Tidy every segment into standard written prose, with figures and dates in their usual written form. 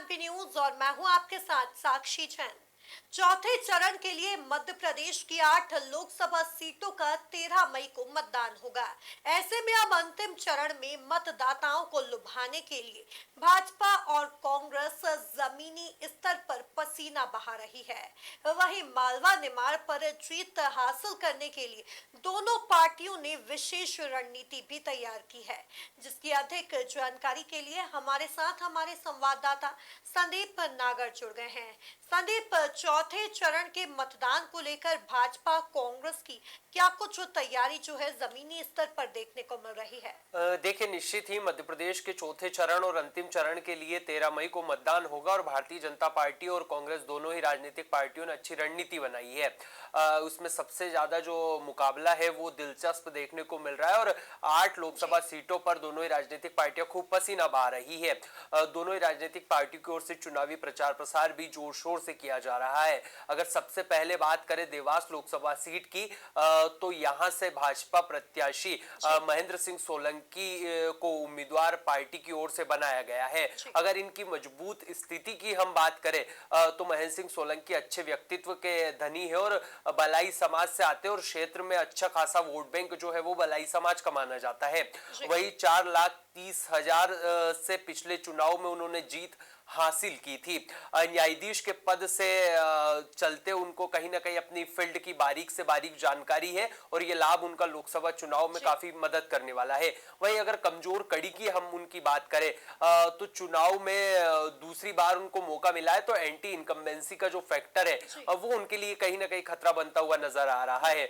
MP news और मैं हूं आपके साथ साक्षी जैन। चौथे चरण के लिए मध्य प्रदेश की 8 लोकसभा सीटों का 13 मई को मतदान होगा। ऐसे में अब अंतिम चरण में मतदाताओं को लुभाने के लिए भाजपा और कांग्रेस जमीनी स्तर पर पसीना बहा रही है। वहीं मालवा निमाड़ पर जीत हासिल करने के लिए दोनों पार्टियों ने विशेष रणनीति भी तैयार की है, जिसकी अधिक जानकारी के लिए हमारे साथ हमारे संवाददाता संदीप नागर जुड़ गए हैं। संदीप, चौथे चरण के मतदान को लेकर भाजपा कांग्रेस की क्या कुछ तैयारी जो है जमीनी स्तर पर देखने को मिल रही है? देखिए, निश्चित ही मध्य प्रदेश के चौथे चरण और अंतिम चरण के लिए 13 मई को मतदान होगा और भारतीय जनता पार्टी और कांग्रेस दोनों ही राजनीतिक पार्टियों ने अच्छी रणनीति बनाई है। उसमें सबसे ज्यादा जो मुकाबला है वो दिलचस्प देखने को मिल रहा है और 8 लोकसभा सीटों पर दोनों ही राजनीतिक पार्टियां खूब पसीना बहा रही है। दोनों ही राजनीतिक पार्टियों की ओर से चुनावी प्रचार प्रसार भी जोर शोर से किया जा रहा है। अगर सबसे पहले बात करें देवास लोकसभा सीट की, तो यहां से भाजपा प्रत्याशी महेंद्र सिंह सोलंकी को उम्मीदवार पार्टी की ओर से बनाया गया है। अगर इनकी मजबूत स्थिति की हम बात करें तो महेंद्र सिंह सोलंकी अच्छे व्यक्तित्व के धनी है और बलाई समाज से आते हैं और क्षेत्र में अच्छा खासा वोट बैंक जो है वो बलाई समाज का माना जाता है। वही 4,30,000 से पिछले चुनाव में उन्होंने जीत हासिल की थी। न्यायाधीश के पद से चलते उनको कहीं ना कहीं अपनी फील्ड की बारीक से बारीक जानकारी है और ये लाभ उनका लोकसभा चुनाव में काफी मदद करने वाला है। वहीं अगर कमजोर कड़ी की हम उनकी बात करें तो चुनाव में दूसरी बार उनको मौका मिला है तो एंटी इनकम्बेंसी का जो फैक्टर है वो उनके लिए कहीं ना कहीं खतरा बनता हुआ नजर आ रहा है।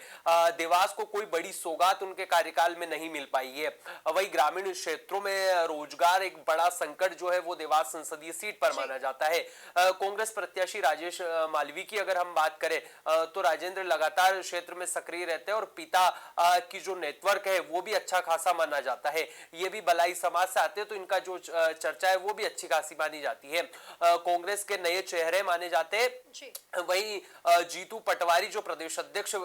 देवास को कोई बड़ी सौगात उनके कार्यकाल में नहीं मिल पाई है। वही ग्रामीण क्षेत्रों में रोजगार एक बड़ा संकट जो है वो देवास संसदीय सीट पर माना जाता है। कांग्रेस प्रत्याशी राजेश मालवी की अगर हम बात करें तो राजेंद्र लगातार क्षेत्र में सक्रिय रहते हैं और पिता की जो नेटवर्क है वो भी अच्छा खासा माना जाता है। ये भी बलाई समाज से आते हैं तो इनका जो चर्चा है वो भी अच्छी खासी मानी जाती है। कांग्रेस के नए चेहरे माने जाते हैं। वही जीतू पटवारी जो प्रदेश अध्यक्ष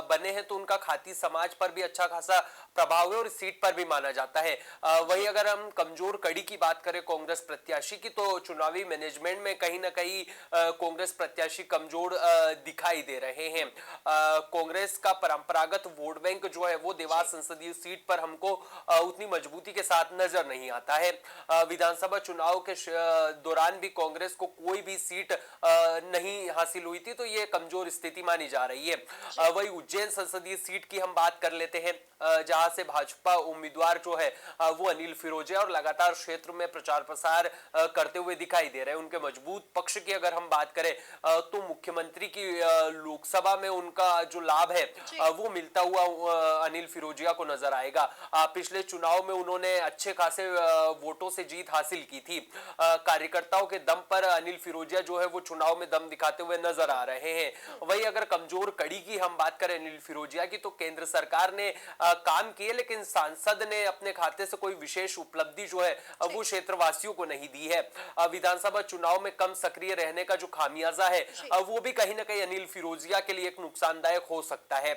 बने हैं तो उनका खाती समाज पर भी अच्छा खासा प्रभाव है और इस सीट पर भी माना जाता है। वही अगर हम कमजोर कड़ी की बात करें कांग्रेस प्रत्याशी की तो चुनावी मैनेजमेंट में कहीं ना कहीं कांग्रेस प्रत्याशी कमजोर दिखाई दे रहे हैं। कांग्रेस का परंपरागत वोट बैंक जो है वो देवास संसदीय सीट पर हमको उतनी मजबूती के साथ नजर नहीं आता है। विधानसभा चुनाव के दौरान भी कांग्रेस को कोई भी सीट नहीं हासिल हुई थी तो ये कमजोर स्थिति मानी जा रही है। वही उज्जैन संसदीय सीट की हम बात कर लेते हैं जहां से भाजपा उम्मीदवार जो है वो अनिल फिरोजिया और लगातार क्षेत्र में प्रचार प्रसार करते हुए दिखाई दे रहे हैं। उनके मजबूत पक्ष की अगर हम बात करें तो मुख्यमंत्री की लोकसभा में उनका जो लाभ है वो मिलता हुआ अनिल फिरोजिया को नजर आएगा। पिछले चुनाव में उन्होंने अच्छे खासे वोटों से जीत हासिल की थी। कार्यकर्ताओं के दम पर अनिल फिरोजिया जो है वो चुनाव में दम दिखाते हुए नजर आ रहे हैं। वही अगर कमजोर कड़ी की हम बात करें अनिल फिरोजिया की तो केंद्र सरकार ने काम किए लेकिन सांसद ने अपने खाते से कोई विशेष उपलब्धि जो है वो क्षेत्रवासियों को नहीं दी है। विधानसभा चुनाव में कम सक्रिय रहने का जो खामियाजा है वो भी कहीं ना कहीं अनिल फिरोजिया के लिए एक नुकसानदायक हो सकता है।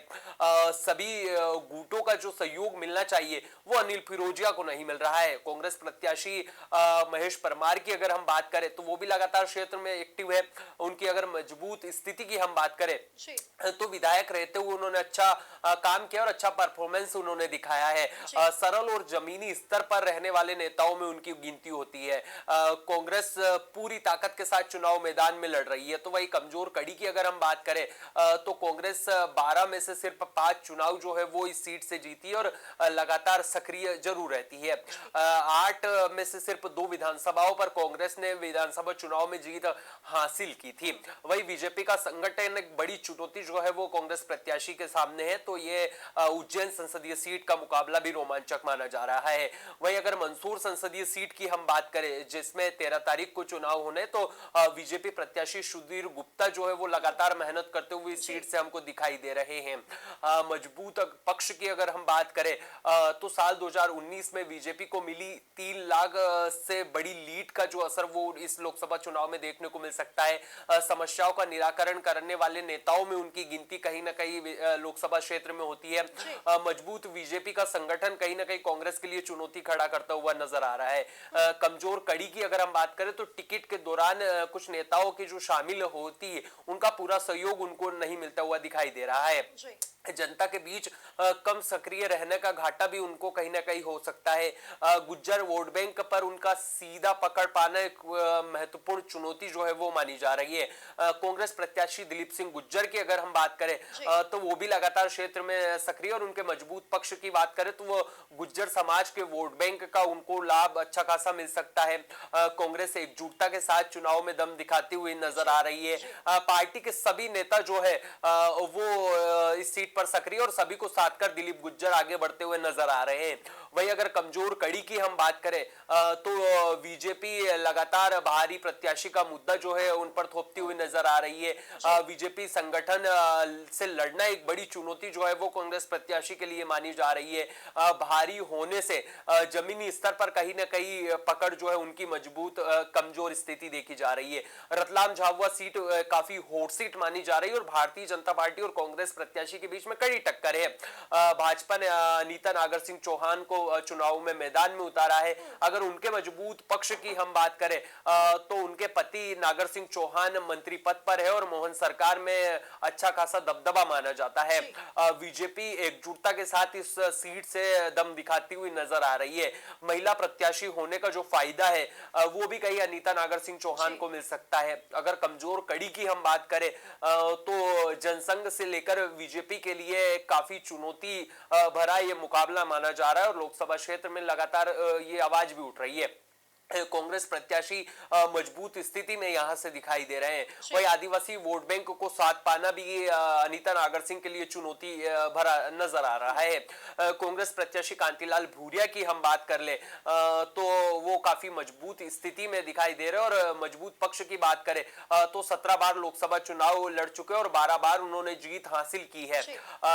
सभी गुटों का जो सहयोग मिलना चाहिए वो अनिल फिरोजिया को नहीं मिल रहा है। कांग्रेस प्रत्याशी महेश परमार की अगर हम बात करें तो वो भी लगातार क्षेत्र में एक्टिव है। उनकी अगर मजबूत स्थिति की हम बात करें तो विधायक रहते हुए उन्होंने अच्छा काम किया और अच्छा परफॉर्मेंस उन्होंने दिखाया है। सरल और जमीनी स्तर पर रहने वाले नेताओं में उनकी गिनती होती है। कांग्रेस पूरी ताकत के साथ चुनाव मैदान में लड़ रही है। तो वही कमजोर कड़ी की अगर हम बात करें तो कांग्रेस 12 में से सिर्फ 5 चुनाव जो है वो इस सीट से जीती है और लगातार सक्रिय जरूर रहती है। 8 में से सिर्फ 2 विधानसभाओं पर कांग्रेस ने विधानसभा चुनाव में जीत हासिल की थी। वही बीजेपी का संगठन एक बड़ी चुनौती जो है वो कांग्रेस प्रत्याशी के सामने है तो ये उज्जैन संसदीय सीट का मुकाबला भी रोमांचक माना जा रहा है। वही अगर मंदसौर संसदीय सीट की हम बात करें जिसमें 13 तारीख को चुनाव होने तो बीजेपी प्रत्याशी सुधीर गुप्ता जो है वो लगातार मेहनत करते हुए इस सीट से हमको दिखाई दे रहे हैं। मजबूत पक्ष की अगर हम बात करें तो साल 2019 में बीजेपी को मिली 3 लाख से बड़ी लीड का जो असर वो इस लोकसभा चुनाव में देखने को मिल सकता है। समस्याओं का निराकरण करने वाले नेताओं में उनकी गिनती कहीं ना कहीं लोकसभा क्षेत्र में होती है। मजबूत बीजेपी का संगठन कहीं ना कहीं कांग्रेस के लिए चुनौती खड़ा करता हुआ नजर आ रहा है। कमजोर कड़ी की अगर हम बात करें तो टिकट के दौरान कुछ नेताओं की जो शामिल होती है उनका पूरा सहयोग उनको नहीं मिलता हुआ दिखाई दे रहा है। जनता के बीच कम सक्रिय रहने का घाटा भी उनको कहीं ना कहीं हो सकता है। गुज्जर वोट बैंक पर उनका सीधा पकड़ पाना एक महत्वपूर्ण चुनौती जो है वो मानी जा रही है। कांग्रेस प्रत्याशी दिलीप सिंह गुज्जर की अगर हम बात करें तो वो भी लगातार क्षेत्र में सक्रिय, और उनके मजबूत पक्ष की बात करें तो वो गुज्जर समाज के वोट बैंक का उनको लाभ अच्छा खासा मिल सकता है। कांग्रेस एकजुटता के साथ चुनाव में दम दिखाती हुई नजर आ रही है। पार्टी के सभी नेता जो है वो इस सीट पर सक्रिय और सभी को साथ कर दिलीप गुज्जर आगे बढ़ते हुए नजर आ रहे हैं। वहीं अगर कमजोर कड़ी की हम बात करें तो बीजेपी लगातार बाहरी प्रत्याशी का मुद्दा जो है उन पर थोपती हुई नजर आ रही है। बीजेपी संगठन से लड़ना एक बड़ी चुनौती जो है वो कांग्रेस प्रत्याशी के लिए मानी जा रही है। भारी होने से जमीनी स्तर पर कहीं ना कहीं पकड़ जो है उनकी मजबूत कमजोर स्थिति देखी जा रही है। रतलाम झाबुआ सीट काफी हॉट सीट मानी जा रही है और भारतीय जनता पार्टी और कांग्रेस प्रत्याशी के बीच में कड़ी टक्कर है। भाजपा ने अनीता नागर सिंह चौहान को चुनाव में मैदान में उतारा है। अगर उनके मजबूत पक्ष की हम बात करें तो उनके पति नागर सिंह चौहान मंत्री पद पर है और मोहन सरकार में अच्छा खासा दबदबा माना जाता है। बीजेपी एकजुटता के साथ इस सीट से दम दिखाती हुई नजर आ रही है। महिला प्रत्याशी होने का जो फायदा है वो भी कहीं अनीता नागर सिंह चौहान को मिल सकता है। अगर कमजोर कड़ी की हम बात करें तो जनसंघ से लेकर बीजेपी के लिए काफी चुनौती भरा ये मुकाबला माना जा रहा है और लोकसभा क्षेत्र में लगातार ये आवाज भी उठ रही है। कांग्रेस प्रत्याशी मजबूत स्थिति में यहां से दिखाई दे रहे हैं। वही आदिवासी वोट बैंक को साथ पाना भी अनीता नागर सिंह के लिए चुनौती भरा नजर आ रहा है। कांग्रेस प्रत्याशी कांतिलाल भूरिया की हम बात कर ले तो वो काफी मजबूत स्थिति में दिखाई दे रहे हैं और मजबूत पक्ष की बात करें तो 17 बार लोकसभा चुनाव लड़ चुके और 12 बार उन्होंने जीत हासिल की है।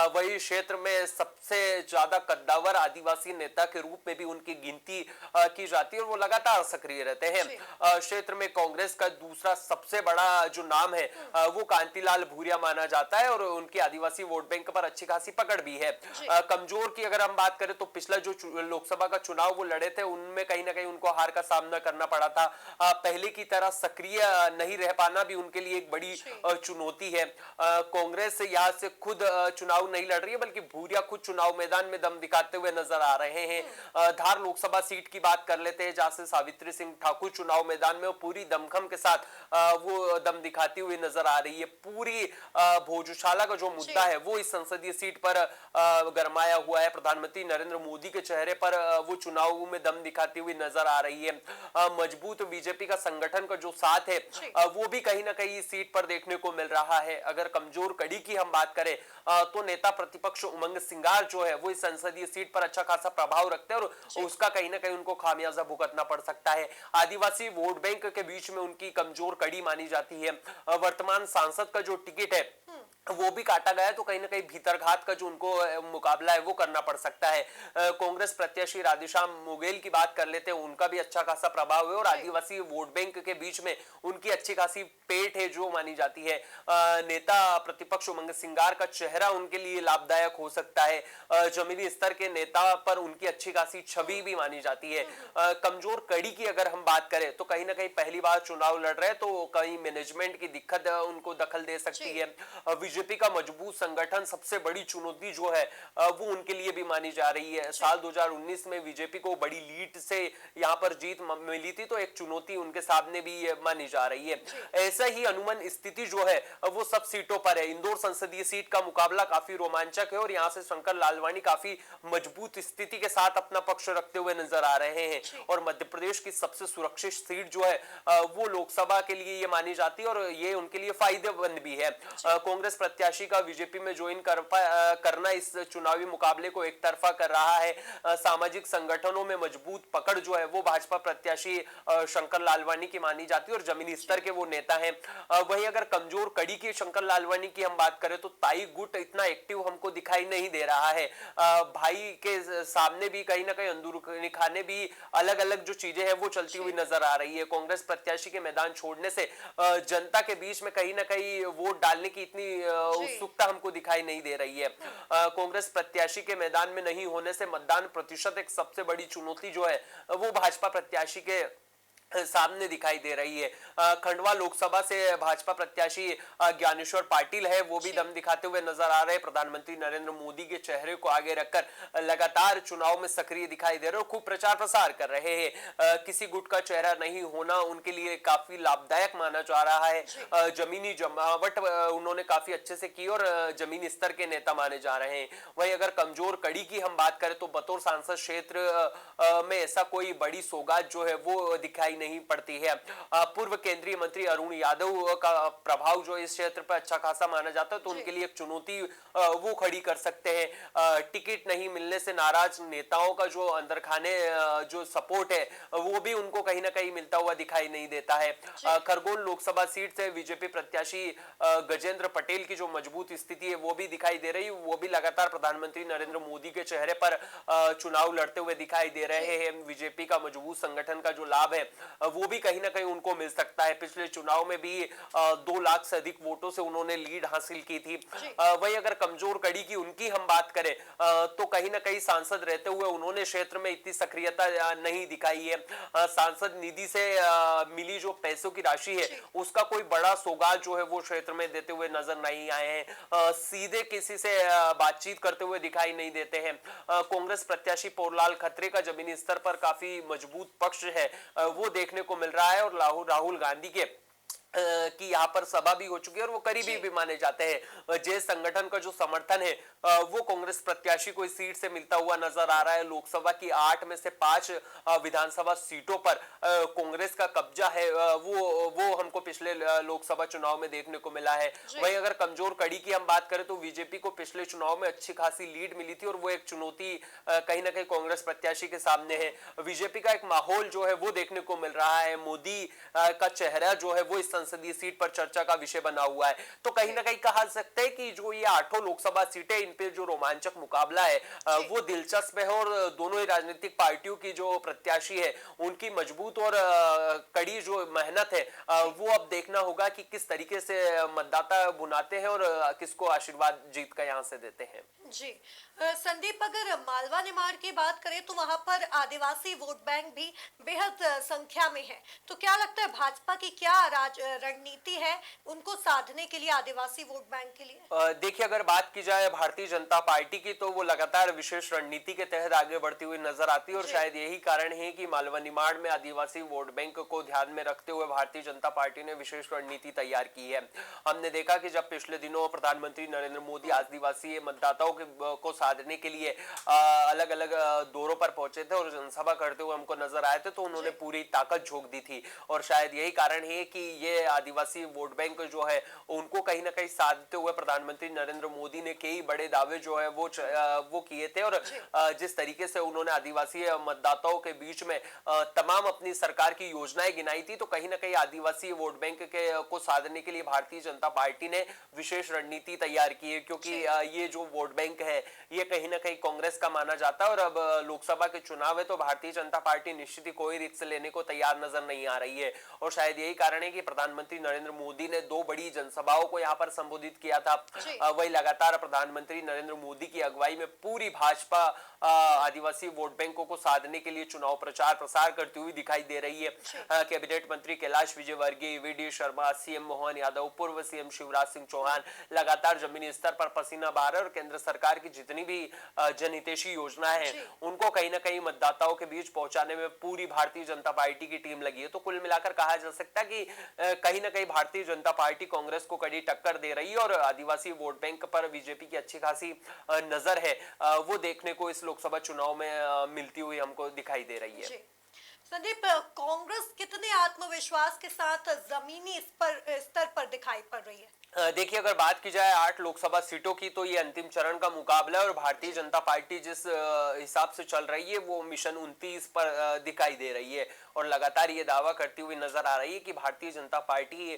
वही क्षेत्र में सबसे ज्यादा कद्दावर आदिवासी नेता के रूप में भी उनकी गिनती की जाती है और वो लगातार सक्रिय रहते हैं। क्षेत्र में कांग्रेस का दूसरा सबसे बड़ा जो नाम है वो कांतिलाल भूरिया माना जाता है और उनकी आदिवासी वोट बैंक पर अच्छी खासी पकड़ भी है। कमजोर की अगर हम बात करें तो पिछला जो लोकसभा का चुनाव वो लड़े थे उनमें कहीं ना कहीं उनको हार का सामना करना पड़ा था। पहले की तरह सक्रिय नहीं रह पाना भी उनके लिए एक बड़ी चुनौती है। कांग्रेस यहाँ से खुद चुनाव नहीं लड़ रही है बल्कि भूरिया खुद चुनाव मैदान में दम दिखाते हुए नजर आ रहे हैं। धार लोकसभा सीट की बात कर लेते हैं जहां से सावित्री सिंह ठाकुर चुनाव मैदान में पूरी दमखम के साथ वो दम दिखाती हुई नजर आ रही है। पूरी भोजशाला का जो मुद्दा है वो इस संसदीय सीट पर गरमाया हुआ है। प्रधानमंत्री नरेंद्र मोदी के चेहरे पर वो चुनाव में दम दिखाती हुई नजर आ रही है। मजबूत बीजेपी का संगठन का जो साथ है वो भी कहीं ना कहीं इस सीट पर देखने को मिल रहा है। अगर कमजोर कड़ी की हम बात करें तो नेता प्रतिपक्ष उमंग सिंगार जो है वो इस संसदीय सीट पर अच्छा खासा प्रभाव रखते हैं और उसका कहीं ना कहीं उनको खामियाजा भुगतना पड़ सकता है। आदिवासी वोट बैंक के बीच में उनकी कमजोर कड़ी मानी जाती है। वर्तमान सांसद का जो टिकट है वो भी काटा गया है तो कहीं ना कहीं भीतरघात का जो उनको मुकाबला है वो करना पड़ सकता है। कांग्रेस प्रत्याशी राधेश्याम मुगेल की बात कर लेते हैं, उनका भी अच्छा खासा प्रभाव है और आदिवासी वोट बैंक के बीच में उनकी अच्छी खासी पेट है जो मानी जाती है। नेता प्रतिपक्ष उमंग सिंगार का चेहरा उनके लिए लाभदायक हो सकता है। जमीनी स्तर के नेता पर उनकी अच्छी खासी छवि भी मानी जाती है। कमजोर कड़ी की अगर हम बात करें तो कहीं ना कहीं पहली बार चुनाव लड़ रहे हैं तो कहीं मैनेजमेंट की दिक्कत उनको दखल दे सकती है। बीजेपी का मजबूत संगठन सबसे बड़ी चुनौती जो है वो उनके लिए भी मानी जा रही है। साल 2019 में बीजेपी को बड़ी लीड से यहां पर जीत मिली थी तो एक चुनौती उनके सामने भी मानी जा रही है। ऐसा ही अनुमान स्थिति जो है वो सब सीटों पर है। इंदौर संसदीय सीट का मुकाबला काफी रोमांचक है और यहां से शंकर लालवानी काफी मजबूत स्थिति के साथ अपना पक्ष रखते हुए नजर आ रहे हैं और मध्य प्रदेश की सबसे सुरक्षित सीट जो है वो लोकसभा के लिए ये मानी जाती है और ये उनके लिए फायदेमंद भी है। कांग्रेस प्रत्याशी का बीजेपी में ज्वाइन करना इस चुनावी मुकाबले को एक तरफा कर रहा है। सामाजिक संगठनों में मजबूत पकड़ जो है वो भाजपा प्रत्याशी शंकर लालवानी की मानी जाती है और जमीनी स्तर के वो नेता हैं। वहीं अगर कमजोर कड़ी की शंकर लालवानी की हम बात करें तो ताई गुट इतना एक्टिव हमको दिखाई नहीं दे रहा है। भाई के सामने भी कहीं ना कहीं अंदरूनी खाने भी अलग अलग जो चीजें हैं वो चलती हुई नजर आ रही है। कांग्रेस प्रत्याशी के मैदान छोड़ने से जनता के बीच में कहीं ना कहीं वोट डालने की इतनी उत्सुकता हमको दिखाई नहीं दे रही है। कांग्रेस प्रत्याशी के मैदान में नहीं होने से मतदान प्रतिशत एक सबसे बड़ी चुनौती जो है वो भाजपा प्रत्याशी के सामने दिखाई दे रही है। खंडवा लोकसभा से भाजपा प्रत्याशी ज्ञानेश्वर पाटिल है, वो भी दम दिखाते हुए नजर आ रहे हैं। प्रधानमंत्री नरेंद्र मोदी के चेहरे को आगे रखकर लगातार चुनाव में सक्रिय दिखाई दे रहे और खूब प्रचार प्रसार कर रहे हैं। किसी गुट का चेहरा नहीं होना उनके लिए काफी लाभदायक माना जा रहा है। जमीनी जमावट उन्होंने काफी अच्छे से की और जमीनी स्तर के नेता माने जा रहे हैं। वहीं अगर कमजोर कड़ी की हम बात करें तो बतौर सांसद क्षेत्र में ऐसा कोई बड़ी सौगात जो है वो दिखाई नहीं पड़ती है। पूर्व केंद्रीय मंत्री अरुण यादव का प्रभाव जो इस क्षेत्र पर अच्छा खासा माना जाता है, तो उनके लिए एक चुनौती वो खड़ी कर सकते हैं। टिकट नहीं मिलने से नाराज नेताओं का जो अंदर खाने जो सपोर्ट है वो भी उनको कहीं ना कहीं मिलता हुआ दिखाई नहीं देता है। खरगोन लोकसभा सीट से बीजेपी प्रत्याशी गजेंद्र पटेल की जो मजबूत स्थिति है वो भी दिखाई दे रही, वो भी लगातार प्रधानमंत्री नरेंद्र मोदी के चेहरे पर चुनाव लड़ते हुए दिखाई दे रहे हैं। बीजेपी का मजबूत संगठन का जो लाभ है वो भी कहीं ना कहीं उनको मिल सकता है। पिछले चुनाव में भी 2 लाख से अधिक वोटों से उन्होंने लीड हासिल की थी। वही अगर कमजोर कड़ी की उनकी हम बात करें तो कहीं ना कहीं सांसद रहते हुए उन्होंने क्षेत्र में इतनी सक्रियता नहीं दिखाई है। सांसद निधि से मिली जो पैसों की राशि है उसका कोई बड़ा सौगात जो है वो क्षेत्र में देते हुए नजर नहीं आए हैं। सीधे किसी से बातचीत करते हुए दिखाई नहीं देते हैं। कांग्रेस प्रत्याशी पोरलाल खत्री का जमीनी स्तर पर काफी मजबूत पक्ष है वो देखने को मिल रहा है और राहुल गांधी के कि यहाँ पर सभा भी हो चुकी है और वो करीबी भी माने जाते हैं। जे संगठन का जो समर्थन है वो कांग्रेस प्रत्याशी को इस सीट से मिलता हुआ नजर आ रहा है। लोकसभा की 8 में से 5 विधानसभा सीटों पर कांग्रेस का कब्जा है, वो हमको पिछले लोकसभा चुनाव में देखने को मिला है। वहीं अगर कमजोर कड़ी की हम बात करें तो बीजेपी को पिछले चुनाव में अच्छी खासी लीड मिली थी और वो एक चुनौती कहीं ना कहीं कांग्रेस प्रत्याशी के सामने है। बीजेपी का एक माहौल जो है वो देखने को मिल रहा है। मोदी का चेहरा जो है वो इस संसदीय सीट पर चर्चा का विषय बना हुआ है। तो कहीं ना कहीं कहा सकते हैं कि जो ये 8 लोकसभा सीटें इन पे जो रोमांचक मुकाबला है वो दिलचस्प है और दोनों ही राजनीतिक पार्टियों की जो प्रत्याशी है उनकी मजबूत और कड़ी जो मेहनत है वो अब देखना होगा कि किस तरीके से मतदाता बुनाते हैं और किसको आशीर्वाद जीत का यहां से देते हैं। जी संदीप, अगर मालवा निमाड़ की बात करें तो वहां पर आदिवासी वोट बैंक भी बेहद संख्या में है, तो क्या लगता है भाजपा की क्या रणनीति है उनको साधने के लिए आदिवासी वोट बैंक के लिए? देखिए अगर बात की जाए भारतीय जनता पार्टी की तो वो लगातार विशेष रणनीति के तहत आगे बढ़ती हुई नजर आती है और शायद यही कारण है कि मालवा निमाड़ में आदिवासी वोट बैंक को ध्यान में रखते हुए भारतीय जनता पार्टी ने विशेष रणनीति तैयार की है। हमने देखा कि जब पिछले दिनों प्रधानमंत्री नरेंद्र मोदी आदिवासी मतदाताओं को साधने के लिए अलग अलग दौरों पर पहुंचे थे और जनसभा करते हुए हमको नजर आए थे, तो उन्होंने पूरी ताकत झोंक दी थी और शायद यही कारण है कि ये आदिवासी वोट बैंक जो है उनको कहीं ना कहीं साधते हुए प्रधानमंत्री नरेंद्र मोदी ने कई बड़े दावे जो है वो किए थे और जिस तरीके से उन्होंने आदिवासी मतदाताओं के बीच में तमाम अपनी सरकार की योजनाएं गिनाई थी, तो कहीं ना कहीं आदिवासी वोट बैंक को साधने के लिए भारतीय जनता पार्टी ने विशेष रणनीति तैयार की है, क्योंकि ये जो वोट बैंक है ये कहीं ना कहीं कांग्रेस का माना जाता है और अब लोकसभा के चुनाव है तो भारतीय जनता पार्टी निश्चित ही कोई रिस्क लेने को तैयार नजर नहीं आ रही है और शायद यही कारण है कि प्रधानमंत्री नरेंद्र मोदी ने 2 बड़ी जनसभाओं को यहां पर संबोधित किया था। वही लगातार प्रधानमंत्री नरेंद्र मोदी की अगुवाई में पूरी भाजपा आदिवासी वोट बैंकों को साधने के लिए चुनाव प्रचार प्रसार करती हुई दिखाई दे रही है। कैबिनेट मंत्री कैलाश विजयवर्गीय, वीडी शर्मा, सीएम मोहन यादव, पूर्व सीएम शिवराज सिंह चौहान लगातार जमीनी स्तर पर पसीना बहा रहे और केंद्र सरकार की जितनी भी जनहितैषी योजनाएं हैं उनको कहीं ना कहीं मतदाताओं के बीच पहुंचाने में पूरी भारतीय जनता पार्टी की टीम लगी है। तो कुल मिलाकर कहा जा सकता है कि कहीं ना कहीं भारतीय जनता पार्टी कांग्रेस को कड़ी टक्कर दे रही है और आदिवासी वोट बैंक पर बीजेपी की अच्छी खासी नजर है वो देखने को इस लोकसभा चुनाव में मिलती हुई हमको दिखाई दे रही है। संदीप, कांग्रेस कितने आत्मविश्वास के साथ जमीनी स्तर पर दिखाई पड़ रही है? देखिए अगर बात की जाए 8 लोकसभा सीटों की तो ये अंतिम चरण का मुकाबला है और भारतीय जनता पार्टी जिस हिसाब से चल रही है वो मिशन 29 पर दिखाई दे रही है और लगातार ये दावा करती हुई नजर आ रही है कि भारतीय जनता पार्टी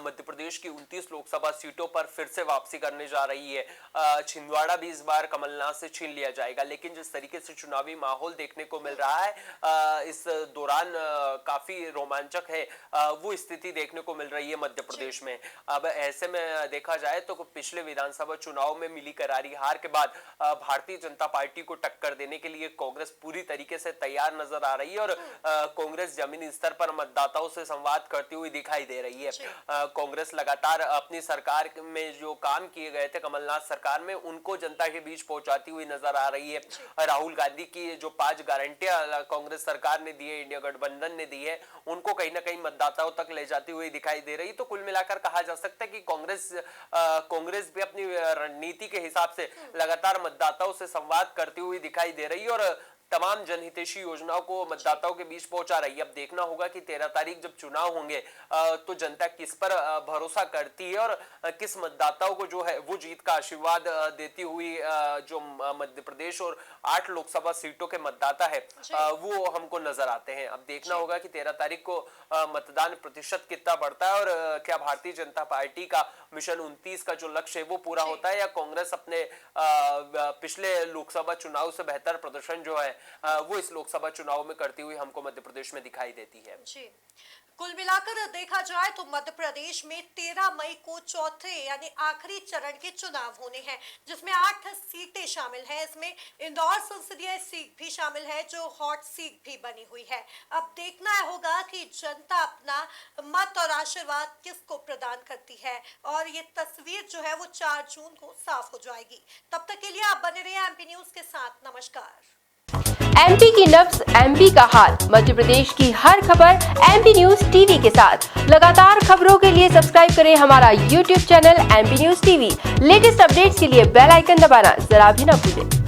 मध्य प्रदेश की 29 लोकसभा सीटों पर फिर से वापसी करने जा रही है। छिंदवाड़ा भी इस बार कमलनाथ से छीन लिया जाएगा, लेकिन जिस तरीके से चुनावी माहौल देखने को मिल रहा है इस दौरान काफी रोमांचक है वो स्थिति देखने को मिल रही है मध्य प्रदेश में। अब ऐसे में देखा जाए तो पिछले विधानसभा चुनाव में मिली करारी हार के बाद भारतीय जनता पार्टी को टक्कर देने के लिए कांग्रेस पूरी तरीके से तैयार नजर आ रही है और कांग्रेस जमीनी स्तर पर मतदाताओं से संवाद करती हुई दिखाई दे रही है। कांग्रेस लगातार अपनी सरकार में जो काम किए गए थे कमलनाथ सरकार में उनको जनता के बीच पहुंचाती हुई नजर आ रही है। राहुल गांधी की जो 5 गारंटियां कांग्रेस सरकार ने दी है, इंडिया गठबंधन ने दी है, उनको कहीं ना कहीं मतदाताओं तक ले जाती हुई दिखाई दे रही। तो कुल मिलाकर कहा जा सकता है कि कांग्रेस भी अपनी रणनीति के हिसाब से लगातार मतदाताओं से संवाद करती हुई दिखाई दे रही है और तमाम जनहितैषी योजनाओं को मतदाताओं के बीच पहुंचा रही है। अब देखना होगा कि 13 तारीख जब चुनाव होंगे तो जनता किस पर भरोसा करती है और किस मतदाताओं को जो है वो जीत का आशीर्वाद देती हुई जो मध्य प्रदेश और 8 लोकसभा सीटों के मतदाता है वो हमको नजर आते हैं। अब देखना होगा कि 13 तारीख को मतदान प्रतिशत कितना बढ़ता है और क्या भारतीय जनता पार्टी का मिशन 29 का जो लक्ष्य है वो पूरा होता है या कांग्रेस अपने पिछले लोकसभा चुनाव से बेहतर प्रदर्शन जो है वो इस लोकसभा चुनाव में करती हुई हमको मध्य प्रदेश में दिखाई देती है। जी, कुल मिलाकर देखा जाए तो मध्य प्रदेश में 13 मई को चौथे यानी आखिरी चरण के चुनाव होने हैं, जिसमें 8 सीटें शामिल हैं। इसमें इंदौर संसदीय सीट भी शामिल है जो हॉट सीट भी बनी हुई है। अब देखना होगा कि जनता अपना मत और आशीर्वाद किसको प्रदान करती है और ये तस्वीर जो है वो 4 जून को साफ हो जाएगी। तब तक के लिए आप बने रहिए एमपी न्यूज के साथ। नमस्कार। एमपी की नब्ज एमपी का हाल, मध्य प्रदेश की हर खबर एमपी न्यूज टीवी के साथ। लगातार खबरों के लिए सब्सक्राइब करें हमारा YouTube channel MP news TV. Latest updates के लिए बेल आइकन दबाना जरा भी न भूलें।